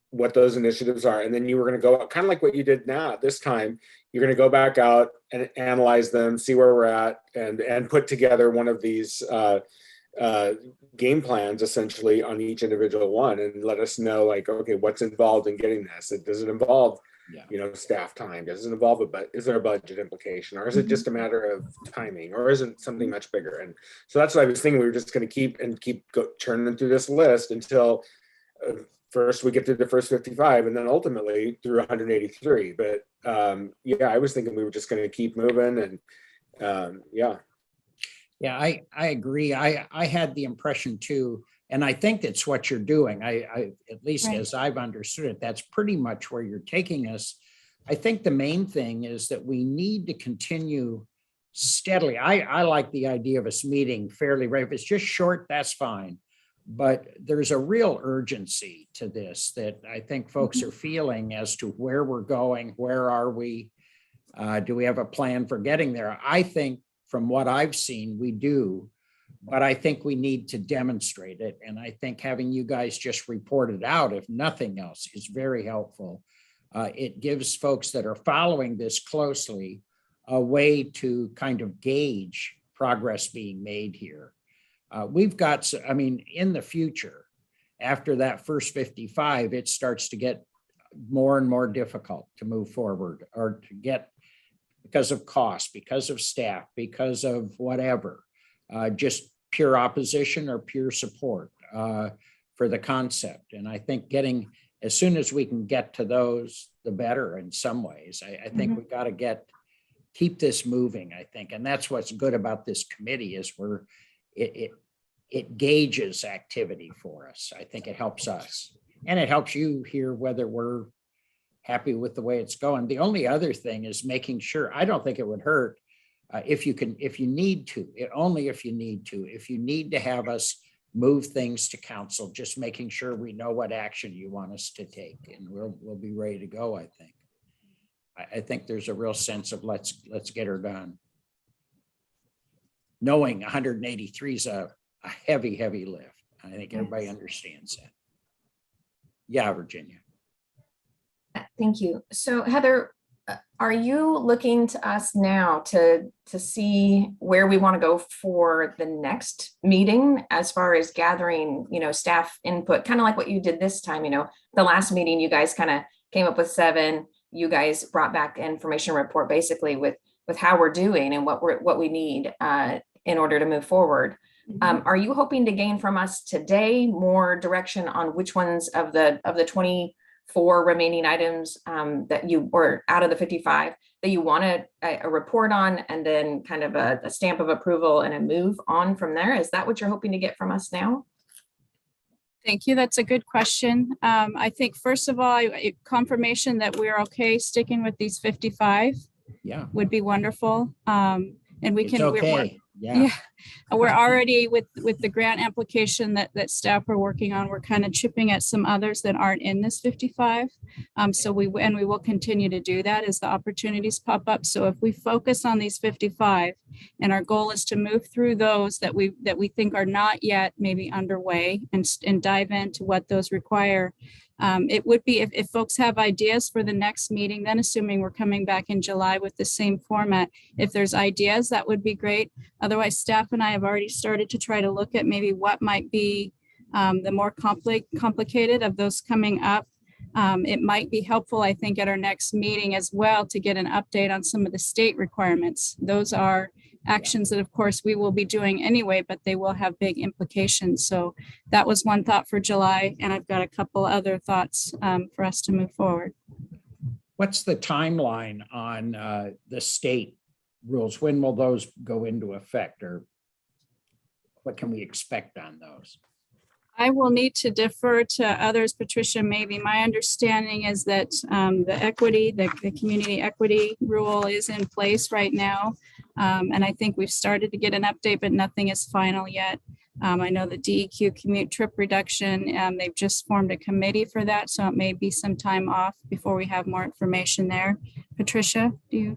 what those initiatives are. And then you were going to go out, kind of like what you did now this time, you're going to go back out and analyze them, see where we're at, and put together one of these game plans essentially on each individual one, and let us know, like, okay, what's involved in getting this? Does it involve staff time? Does it involve is there a budget implication, or is it just a matter of timing, or is it something much bigger? And so that's what I was thinking. We were just going to keep churning through this list until first we get through the first 55, and then ultimately through 183. But I was thinking we were just going to keep moving, and Yeah, I agree. I had the impression too, and I think that's what you're doing. I at least Right. as I've understood it, that's pretty much where you're taking us. I think the main thing is that we need to continue steadily. I like the idea of us meeting fairly right. If it's just short, that's fine. But there's a real urgency to this that I think folks are feeling as to where we're going, where are we? Do we have a plan for getting there? I think from what I've seen, we do, but I think we need to demonstrate it. And I think having you guys just report it out, if nothing else, is very helpful. It gives folks that are following this closely a way to kind of gauge progress being made here. We've got, in the future, after that first 55, it starts to get more and more difficult to move forward or to get because of cost, because of staff, because of whatever, just pure opposition or pure support for the concept. And I think as soon as we can get to those, the better in some ways. I think we got to keep this moving, I think. And that's what's good about this committee is it gauges activity for us. I think it helps us. And it helps you hear whether we're happy with the way it's going. The only other thing is making sure, I don't think it would hurt if you need to, if you need to have us move things to council, just making sure we know what action you want us to take, and we'll be ready to go. I think. I think there's a real sense of let's get her done. Knowing 183 is a heavy lift. I think everybody understands that. Yeah, Virginia. Thank you. So Heather, are you looking to us now to see where we want to go for the next meeting as far as gathering, staff input, kind of like what you did this time? The last meeting, you guys kind of came up with 7. You guys brought back the information report basically with how we're doing and what we need in order to move forward. Are you hoping to gain from us today more direction on which ones of the 24 remaining items that or out of the 55 that you want a report on, and then kind of a stamp of approval and a move on from there? Is that what you're hoping to get from us now? Thank you. That's a good question. I think first of all, confirmation that we're okay sticking with these 55 would be wonderful. And we It's can, okay. we're already with the grant application that staff are working on. We're kind of chipping at some others that aren't in this 55. So we will continue to do that as the opportunities pop up. So if we focus on these 55, and our goal is to move through those that we think are not yet maybe underway, and dive into what those require. It would be if folks have ideas for the next meeting, then assuming we're coming back in July with the same format, if there's ideas, that would be great. Otherwise, staff and I have already started to try to look at maybe what might be the more complicated of those coming up. It might be helpful, I think, at our next meeting as well to get an update on some of the state requirements. Those are actions that, of course, we will be doing anyway, but they will have big implications. So that was one thought for July, and I've got a couple other thoughts for us to move forward. What's the timeline on the state rules? When will those go into effect, or what can we expect on those? I will need to defer to others. Patricia, maybe my understanding is that the community equity rule is in place right now. And I think we've started to get an update, but nothing is final yet. I know the DEQ commute trip reduction, they've just formed a committee for that. So it may be some time off before we have more information there. Patricia, do you?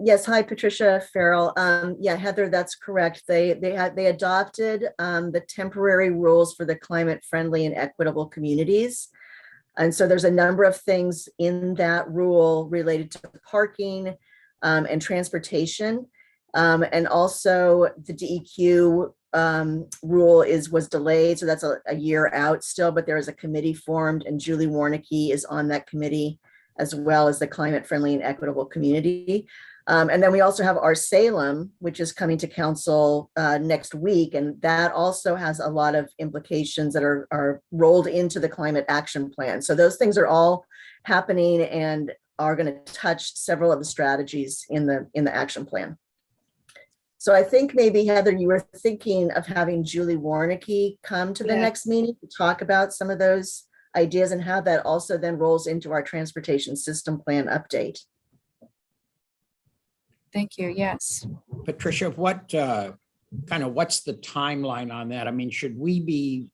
Yes, hi, Patricia Farrell. Yeah, Heather, that's correct. They adopted the temporary rules for the climate friendly and equitable communities. And so there's a number of things in that rule related to parking and transportation. And also the DEQ rule was delayed. So that's a year out still, but there is a committee formed, and Julie Warnicki is on that committee, as well as the climate friendly and equitable community. And then we also have our Salem, which is coming to council next week. And that also has a lot of implications that are rolled into the climate action plan. So those things are all happening and are going to touch several of the strategies in the action plan. So I think maybe, Heather, you were thinking of having Julie Warnicki come to the next meeting to talk about some of those ideas and how that also then rolls into our transportation system plan update. Thank you. Yes. Patricia, what's the timeline on that? I mean, should we be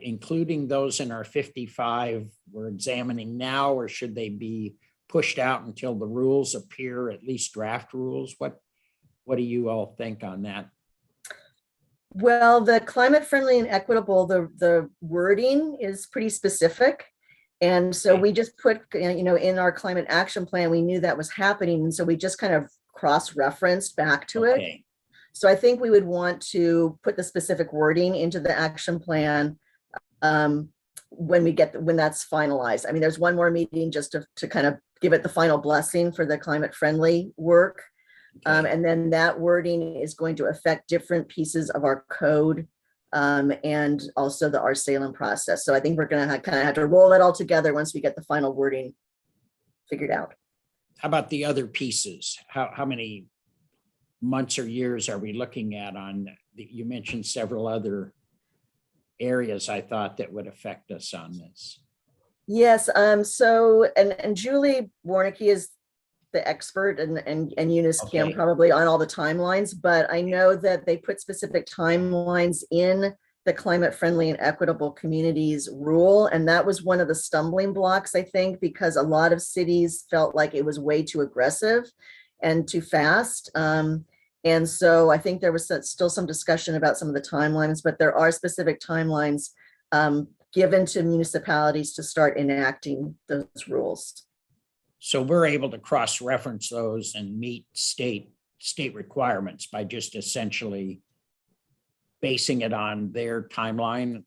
including those in our 55 we're examining now, or should they be pushed out until the rules appear, at least draft rules? What do you all think on that? Well, the climate friendly and equitable, the wording is pretty specific. And so we just put, in our climate action plan, we knew that was happening. And so we just kind of cross-referenced back to it. So I think we would want to put the specific wording into the action plan when that's finalized. I mean, there's one more meeting just to kind of give it the final blessing for the climate friendly work. Okay. And then that wording is going to affect different pieces of our code and also the our Salem process. So I think we're going to kind of have to roll that all together once we get the final wording figured out. How about the other pieces? How many months or years are we looking at on, you mentioned several other areas I thought that would affect us on this. Yes, so, and Julie Warnicki is the expert and Eunice Kim Okay. probably on all the timelines, but I know that they put specific timelines in the climate friendly and equitable communities rule. And that was one of the stumbling blocks, I think, because a lot of cities felt like it was way too aggressive and too fast. And so I think there was still some discussion about some of the timelines, but there are specific timelines given to municipalities to start enacting those rules. So we're able to cross-reference those and meet state requirements by just essentially basing it on their timeline,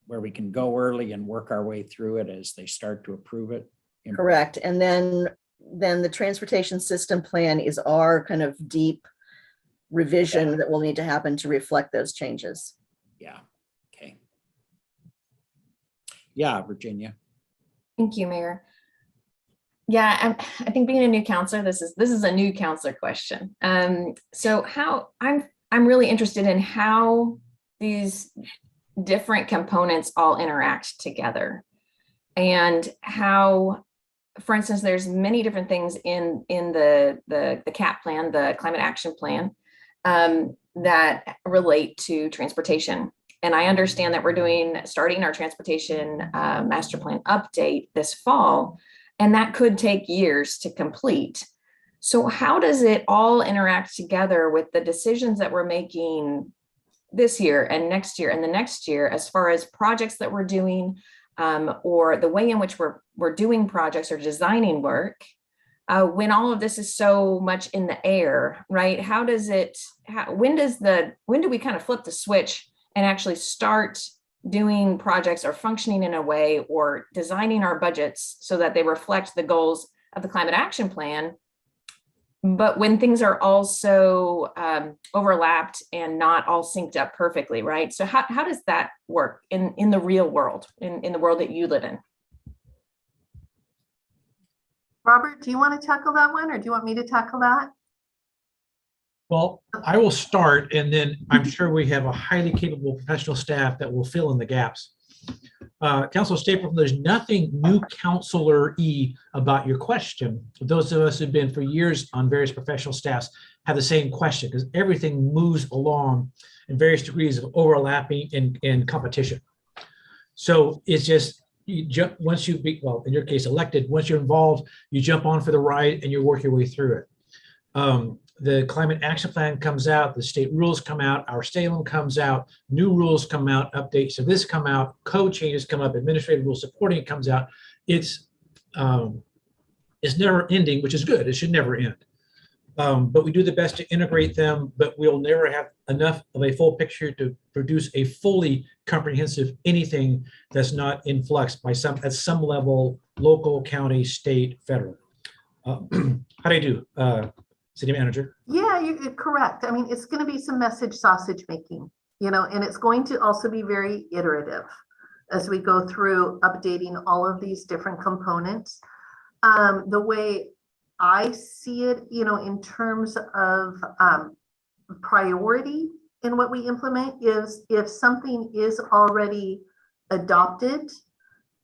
where we can go early and work our way through it as they start to approve it. Correct. And then the transportation system plan is our kind of deep revision that will need to happen to reflect those changes. Yeah. Okay. Yeah, Virginia. Thank you, Mayor. Yeah, I think being a new counselor, this is a new counselor question. So how I'm really interested in how these different components all interact together, and how, for instance, there's many different things in the CAP plan, the climate action plan, that relate to transportation. And I understand that we're starting our transportation master plan update this fall, and that could take years to complete. So how does it all interact together with the decisions that we're making this year and next year and the next year, as far as projects that we're doing, or the way in which we're doing projects or designing work, when all of this is so much in the air, right? When do we kind of flip the switch and actually start doing projects or functioning in a way or designing our budgets so that they reflect the goals of the climate action plan, but when things are also overlapped and not all synced up perfectly, right? So how does that work in the real world, in the world that you live in? Robert, do you want to tackle that one, or do you want me to tackle that? Well, I will start, and then I'm sure we have a highly capable professional staff that will fill in the gaps. Councilor Stapleton, there's nothing new counselor-y about your question. Those of us who've been for years on various professional staffs have the same question, because everything moves along in various degrees of overlapping and competition. So it's just, you jump, once you be, well, in your case, elected, once you're involved, you jump on for the ride and you work your way through it. The climate action plan comes out, the state rules come out, our Salem comes out, new rules come out, updates of this come out, code changes come up, administrative rules supporting it comes out. It's never ending, which is good. It should never end. But we do the best to integrate them, but we'll never have enough of a full picture to produce a fully comprehensive anything that's not in flux by at some level, local, county, state, federal. How do I do? City Manager? Yeah, you're correct. I mean, it's going to be some message sausage making, and it's going to also be very iterative as we go through updating all of these different components. The way I see it, in terms of priority in what we implement is if something is already adopted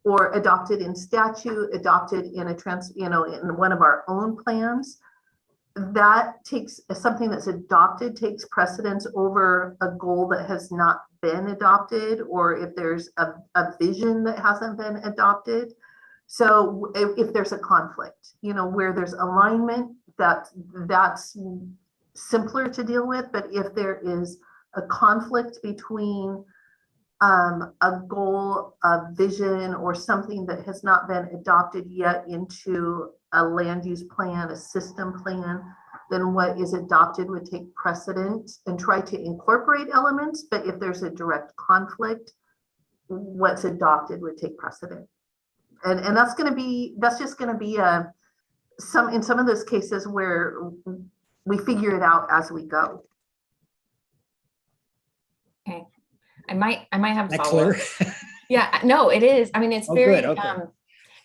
or adopted in statute, adopted in in one of our own plans, that takes something that's adopted takes precedence over a goal that has not been adopted, or if there's a vision that hasn't been adopted. So if there's a conflict, where there's alignment, that's simpler to deal with. But if there is a conflict between a goal, a vision, or something that has not been adopted yet into a land use plan, a system plan, then what is adopted would take precedent and try to incorporate elements. But if there's a direct conflict, what's adopted would take precedent. And that's just gonna be in some of those cases where we figure it out as we go. Okay. I might have a That follow-up. clear? Yeah, no, it is. I mean, it's Oh, very, good, okay.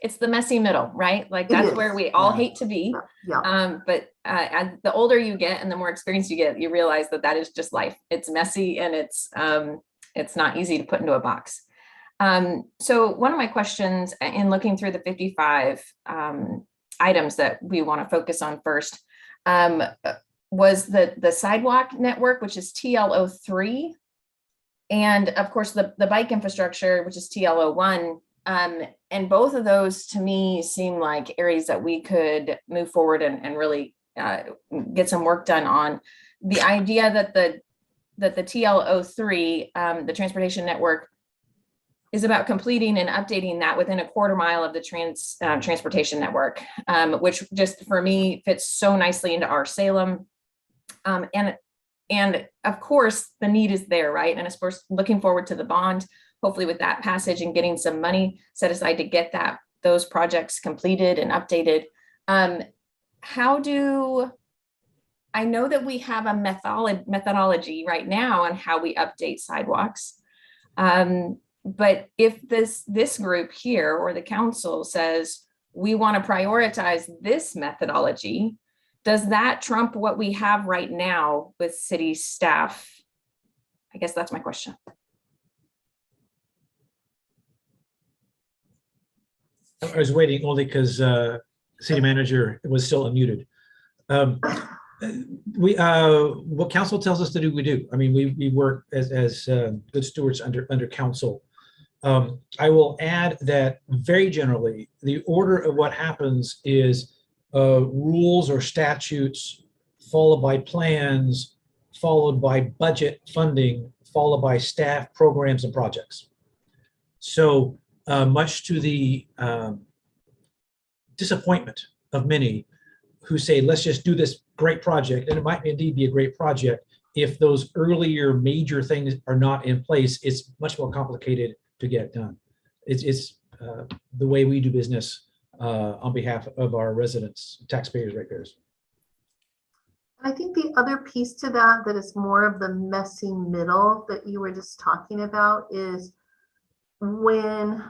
it's the messy middle, right? Like It that's is. where we all Yeah. hate to be. Yeah. But as the older you get and the more experience you get, you realize that that is just life. It's messy and it's not easy to put into a box. So one of my questions in looking through the 55 items that we want to focus on first was the sidewalk network, which is TLO3. And of course, the bike infrastructure, which is TLO1. And both of those to me seem like areas that we could move forward and really get some work done on. The idea that the TLO3, the transportation network, is about completing and updating that within a quarter mile of the transportation network, which just for me fits so nicely into our Salem. And of course, the need is there, right? And of course, looking forward to the bond, hopefully with that passage and getting some money set aside to get those projects completed and updated. I know that we have a methodology right now on how we update sidewalks. But if this group here or the council says, we want to prioritize this methodology, does that trump what we have right now with city staff? I guess that's my question. I was waiting only because city manager was still unmuted. What council tells us to do, we do. I mean, we work as good stewards under council. I will add that very generally, the order of what happens is rules or statutes, followed by plans, followed by budget funding, followed by staff programs and projects. So much to the disappointment of many who say, let's just do this great project, and it might indeed be a great project. If those earlier major things are not in place, it's much more complicated to get done. It's the way we do business on behalf of our residents, taxpayers, ratepayers. I think the other piece to that is more of the messy middle that you were just talking about is when,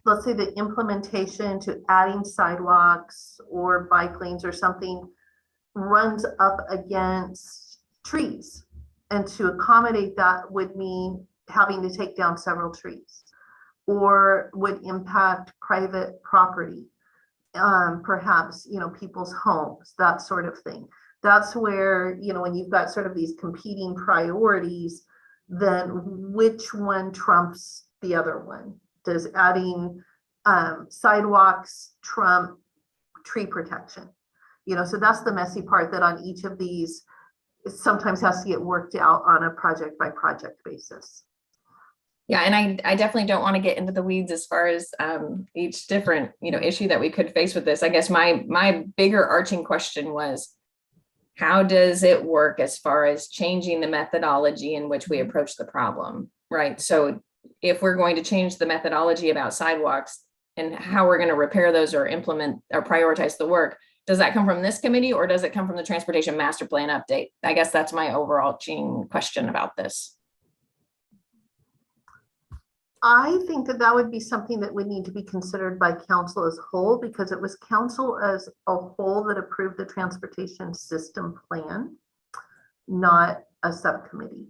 let's say, the implementation to adding sidewalks or bike lanes or something runs up against trees. And to accommodate that would mean having to take down several trees or would impact private property, perhaps, people's homes, that sort of thing. That's where, when you've got sort of these competing priorities, then which one trumps the other one? Does adding sidewalks trump tree protection? So that's the messy part that on each of these, it sometimes has to get worked out on a project by project basis. Yeah, and I definitely don't want to get into the weeds as far as each different issue that we could face with this. I guess my bigger arching question was, how does it work as far as changing the methodology in which we approach the problem, right? So if we're going to change the methodology about sidewalks and how we're going to repair those or implement or prioritize the work, does that come from this committee or does it come from the transportation master plan update? I guess that's my overarching question about this. I think that would be something that would need to be considered by council as a whole, because it was council as a whole that approved the transportation system plan, not a subcommittee.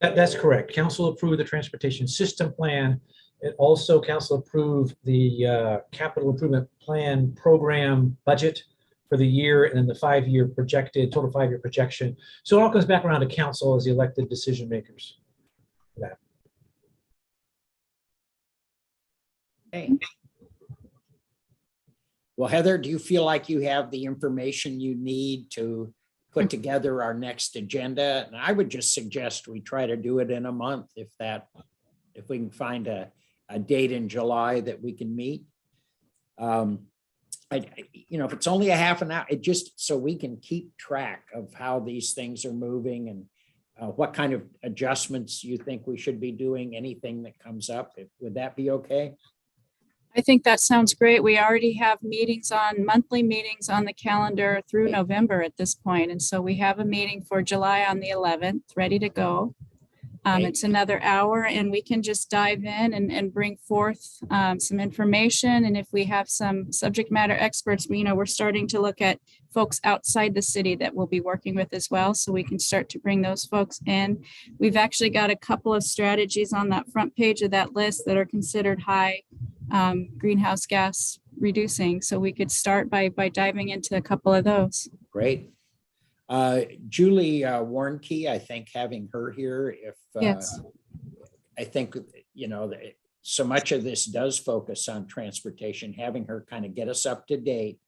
That's correct. Council approved the transportation system plan. It also council approved the capital improvement plan program budget for the year and then the 5-year projected, total 5-year projection. So it all comes back around to council as the elected decision makers for that. Okay. Well, Heather, do you feel like you have the information you need to put together our next agenda? And I would just suggest we try to do it in a month if we can find a date in July that we can meet. If it's only a half an hour, it just so we can keep track of how these things are moving and what kind of adjustments you think we should be doing, anything that comes up. Would that be okay? I think that sounds great. We already have monthly meetings on the calendar through Great. November at this point. And so we have a meeting for July on the 11th, ready to go. Great. It's another hour and we can just dive in and bring forth some information. And if we have some subject matter experts, we're starting to look at folks outside the city that we'll be working with as well. So we can start to bring those folks in. We've actually got a couple of strategies on that front page of that list that are considered high greenhouse gas reducing. So we could start by diving into a couple of those. Great. Julie Warnke, I think having her here, if Yes. I think, so much of this does focus on transportation, having her kind of get us up to date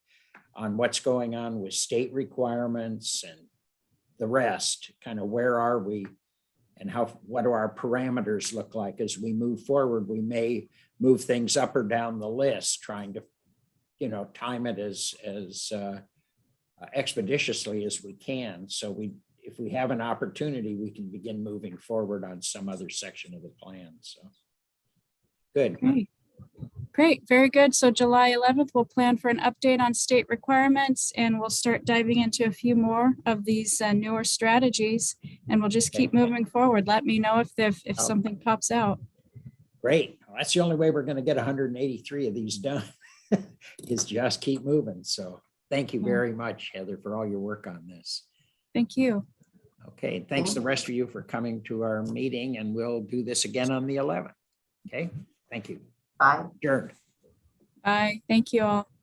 on what's going on with state requirements and the rest, kind of where are we and what do our parameters look like as we move forward. We may move things up or down the list, trying to, time it as expeditiously as we can. So if we have an opportunity, we can begin moving forward on some other section of the plan. So good. Great. Very good. So July 11th, we'll plan for an update on state requirements and we'll start diving into a few more of these newer strategies and we'll just keep moving forward. Let me know if something pops out. Great. Well, that's the only way we're going to get 183 of these done is just keep moving. So thank you very much, Heather, for all your work on this. Thank you. Okay. Thanks the rest of you for coming to our meeting and we'll do this again on the 11th. Okay. Thank you. Bye. Adjourned. Bye. Thank you all.